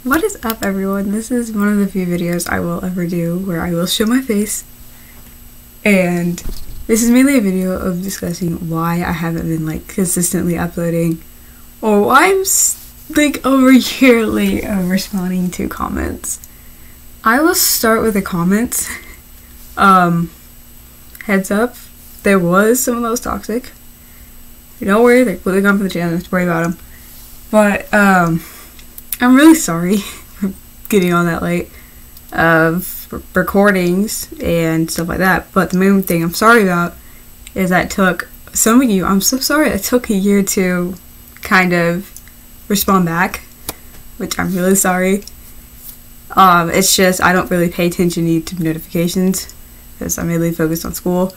What is up, everyone? This is one of the few videos I will ever do where I will show my face, and this is mainly a video of discussing why I haven't been consistently uploading, or why I'm over a year late of responding to comments. I will start with the comments. Heads up, there was someone that was toxic. Don't worry, they're completely gone from the channel, don't worry about them. But I'm really sorry for getting on that late of recordings and stuff like that. But the main thing I'm sorry about is that it took some of you, I'm so sorry, it took a year to kind of respond back, which I'm really sorry. It's just I don't really pay attention to YouTube notifications because I'm really focused on school,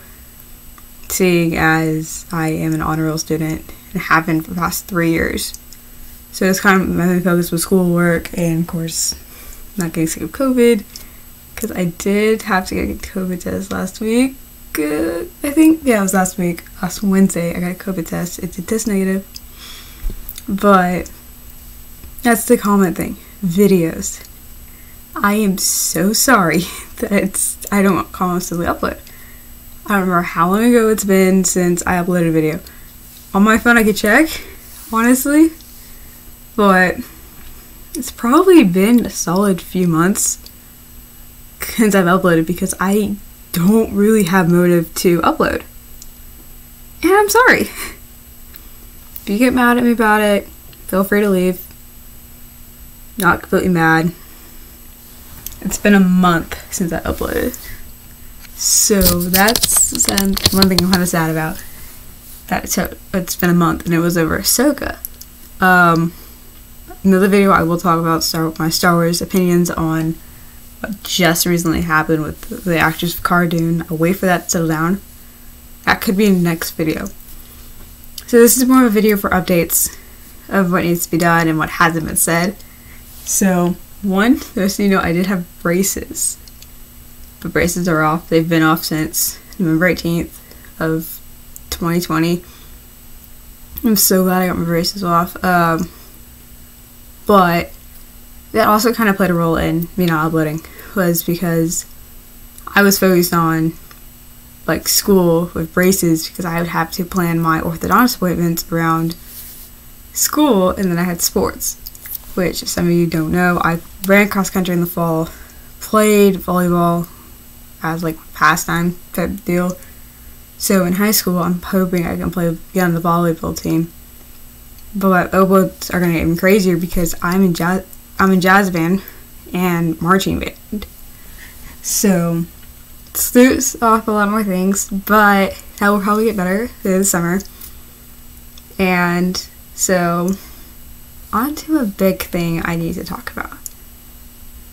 seeing as I am an honor roll student and have been for the past 3 years. So it's kind of my main focus with schoolwork, and of course not getting sick of COVID, because I did have to get a COVID test last week. I think, yeah, it was last week. Last Wednesday I got a COVID test. It did test negative. But that's the comment thing. Videos. I am so sorry that I don't constantly upload. I don't remember how long ago it's been since I uploaded a video. On my phone I could check, honestly. But it's probably been a solid few months since I've uploaded, because I don't really have motive to upload. And I'm sorry. If you get mad at me about it, feel free to leave. Not completely mad. It's been a month since I uploaded. So that's one thing I'm kind of sad about. It's been a month and it was over Ahsoka. Another video I will talk about my Star Wars opinions on what just recently happened with the actress of Cara Dune. I'll wait for that to settle down. That could be in the next video. So this is more of a video for updates of what needs to be done and what hasn't been said. So just so you know, I did have braces. But braces are off. They've been off since November 18th of 2020. I'm so glad I got my braces off. But that also kind of played a role in me not uploading, was because I was focused on school with braces, because I would have to plan my orthodontist appointments around school, and then I had sports, which if some of you don't know, I ran cross country in the fall, played volleyball as pastime type deal. So in high school, I'm hoping I can get on the volleyball team. But my elbows are gonna get even crazier because I'm in jazz band and marching band. So it's throws off a lot more things, but that will probably get better this summer. And so on to a big thing I need to talk about.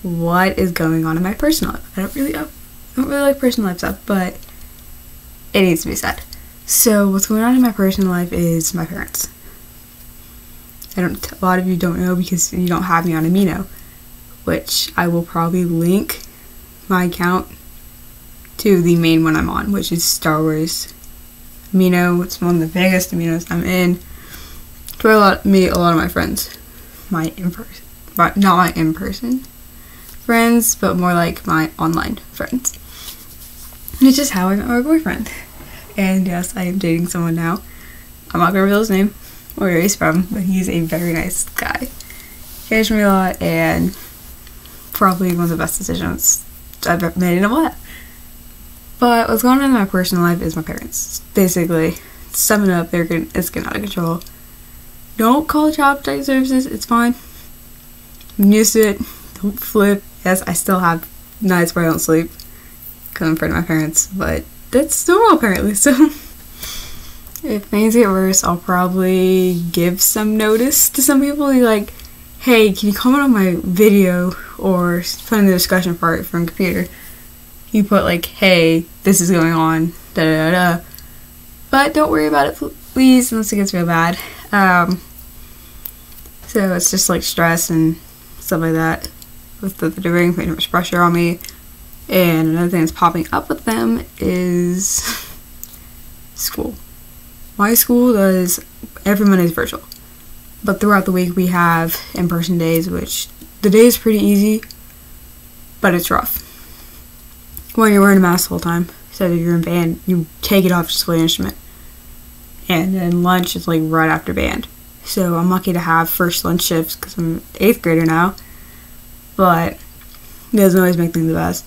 What is going on in my personal life? I don't really like personal life stuff, but it needs to be said. So what's going on in my personal life is my parents. A lot of you don't know because you don't have me on Amino, which I will probably link my account to the main one I'm on, which is Star Wars Amino. It's one of the biggest Aminos I'm in. It's where a lot of my friends, not my in-person friends, but more like my online friends. It's just how I met my boyfriend. And yes, I am dating someone now. I'm not gonna reveal his name or where he's from, but he's a very nice guy. He cares for me a lot, and probably one of the best decisions I've ever made in a while. But what's going on in my personal life is my parents. Basically, summing up, it's getting out of control. Don't call Child Protective Services, it's fine. I'm used to it. Don't flip. Yes, I still have nights where I don't sleep because I'm in front of my parents, but that's normal apparently. So if things get worse, I'll probably give some notice to some people. Like, hey, can you comment on my video, or put in the discussion part from computer. You put hey, this is going on, da da da. But don't worry about it, please, unless it gets real bad. So it's just stress and stuff like that with what they're doing, putting too much pressure on me. And another thing that's popping up with them is school. My school does every Monday is virtual, but throughout the week we have in-person days, which the day is pretty easy, but it's rough. When you're wearing a mask the whole time, so if you're in band, you take it off just to play an instrument. And then lunch is like right after band. So I'm lucky to have first lunch shifts because I'm an 8th grader now. But it doesn't always make things the best.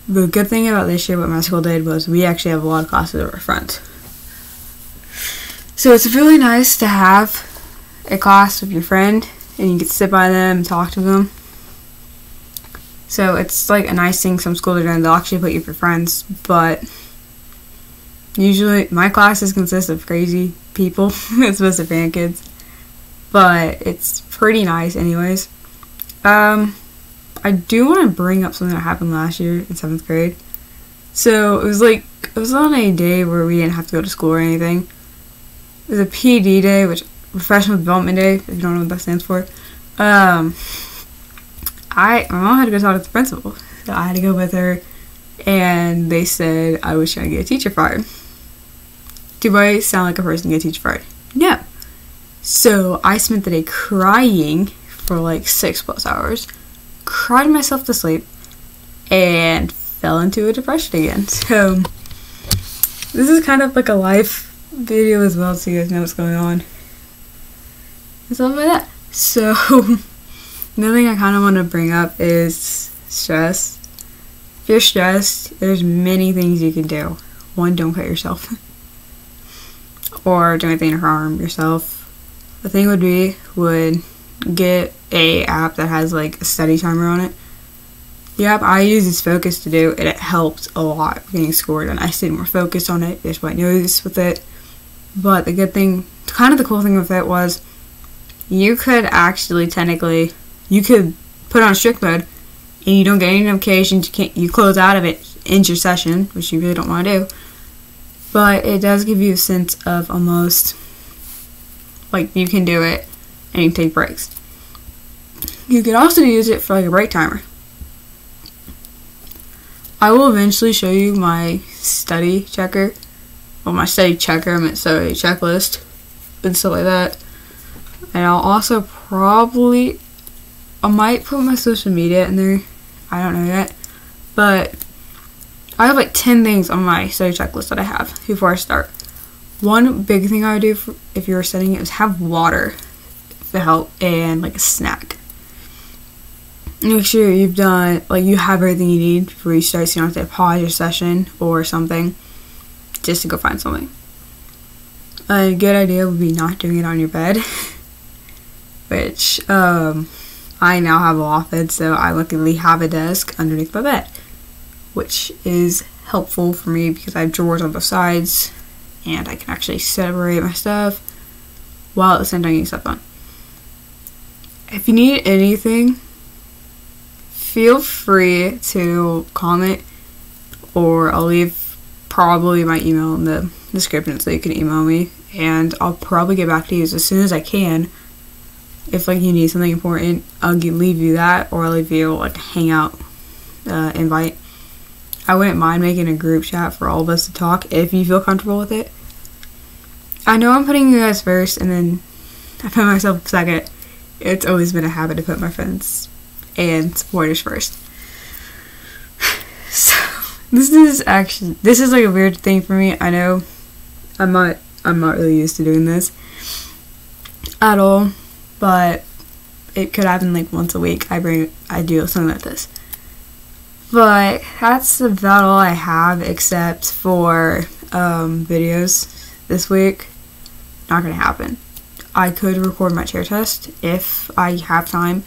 The good thing about this year, what my school did, was we actually have a lot of classes that are front. So it's really nice to have a class with your friend and you get to sit by them and talk to them. So it's like a nice thing some schools are doing. They'll actually put you with your friends, but usually my classes consist of crazy people. It's supposed to be fan kids, but it's pretty nice anyways. I do want to bring up something that happened last year in 7th grade. So it was on a day where we didn't have to go to school or anything. It was a PD day, which Professional Development Day, if you don't know what that stands for. My mom had to go talk to the principal, so I had to go with her, and they said I was trying to get a teacher fired. Do I sound like a person to get a teacher fired? No. So I spent the day crying for like 6+ hours, cried myself to sleep, and fell into a depression again. So this is kind of like a life video as well, so you guys know what's going on and stuff like that. So another thing I kind of want to bring up is stress. If you're stressed, there's many things you can do. One, don't cut yourself or do anything to harm yourself. The thing would get a app that has like a study timer on it. The app I use is Focus to do, and it helped a lot getting scored, and I stayed more focused on it. There's white noise with it. But the good thing, kind of the cool thing with it was, you could actually technically, you could put on strict mode, and you don't get any notifications. You close out of it, ends your session, which you really don't want to do. But it does give you a sense of almost like you can do it, and you can take breaks. You can also use it for like a break timer. I will eventually show you my study checker. Well, my study checker, I meant study checklist and stuff like that. And I'll also I might put my social media in there. I don't know yet. But I have like 10 things on my study checklist that I have before I start. One big thing I would do if you're studying it is have water to help and like a snack. Make sure you've done, like, you have everything you need before you start, so you don't have to pause your session or something just to go find something. A good idea would be not doing it on your bed, which I now have a loft bed, so I luckily have a desk underneath my bed, which is helpful for me because I have drawers on both sides and I can actually separate my stuff while at the same time getting stuff done. If you need anything, feel free to comment, or I'll leave probably my email in the description so you can email me, and I'll probably get back to you as soon as I can. If like you need something important, I'll leave you that, or I'll leave you like a hangout invite. I wouldn't mind making a group chat for all of us to talk if you feel comfortable with it. I know I'm putting you guys first and then I put myself second. It's always been a habit to put my friends and supporters first. So this is like a weird thing for me. I know I'm not really used to doing this at all, but it could happen like once a week. I do something like this. But that's about all I have except for videos this week. Not gonna happen. I could record my chair test if I have time,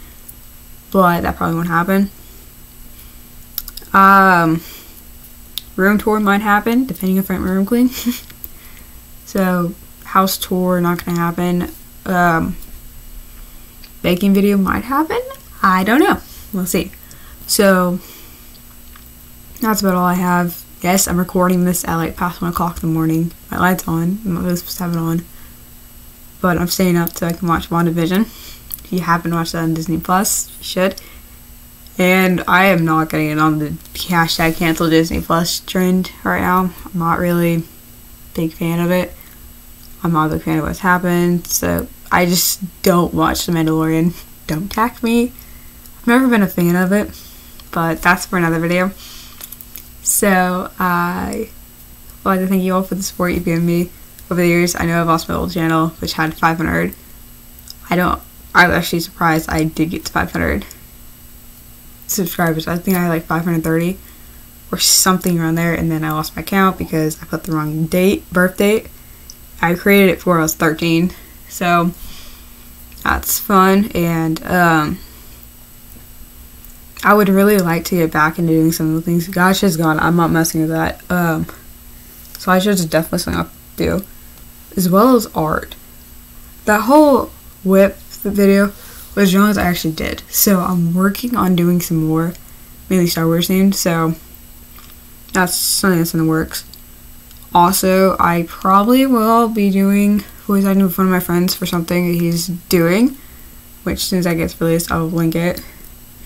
but that probably won't happen. Room tour might happen, depending if I'm room clean. So, house tour not gonna happen. Baking video might happen. I don't know. We'll see. So, that's about all I have. Yes, I'm recording this at like past 1 o'clock in the morning. My light's on. I'm not really supposed to have it on. But I'm staying up so I can watch WandaVision. If you haven't watched that on Disney Plus, you should. And I am not getting it on the hashtag cancel Disney Plus trend right now. I'm not really a big fan of it. I'm not a big fan of what's happened. So I just don't watch The Mandalorian. Don't attack me. I've never been a fan of it, but that's for another video. So I would like to thank you all for the support you've given me over the years. I know I've lost my old channel, which had 500. I was actually surprised I did get to 500 subscribers. I think I had like 530 or something around there, and then I lost my count because I put the wrong birth date. I created it before I was 13, so that's fun, and I would really like to get back into doing some of the things. Gosh is gone. I'm not messing with that. So I should definitely something I'll do, as well as art. That whole whip video was as long as I actually did. So I'm working on doing some more, mainly Star Wars themed. So that's something that's in the works. Also, I probably will be doing voice acting with one of my friends for something that he's doing, which as soon as that gets released, I'll link it.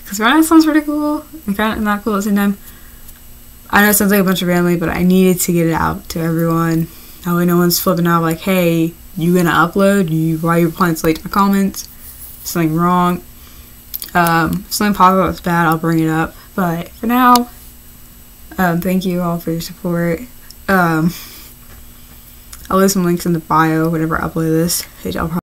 Because right now it sounds pretty cool and kind of not cool at the same time. I know it sounds like a bunch of family, but I needed to get it out to everyone. That way no one's flipping out like, hey, you gonna upload? Why are you replying so late to my comments? Something wrong. If something pops up that's bad, I'll bring it up. But for now, thank you all for your support. I'll leave some links in the bio whenever I upload this. I'll probably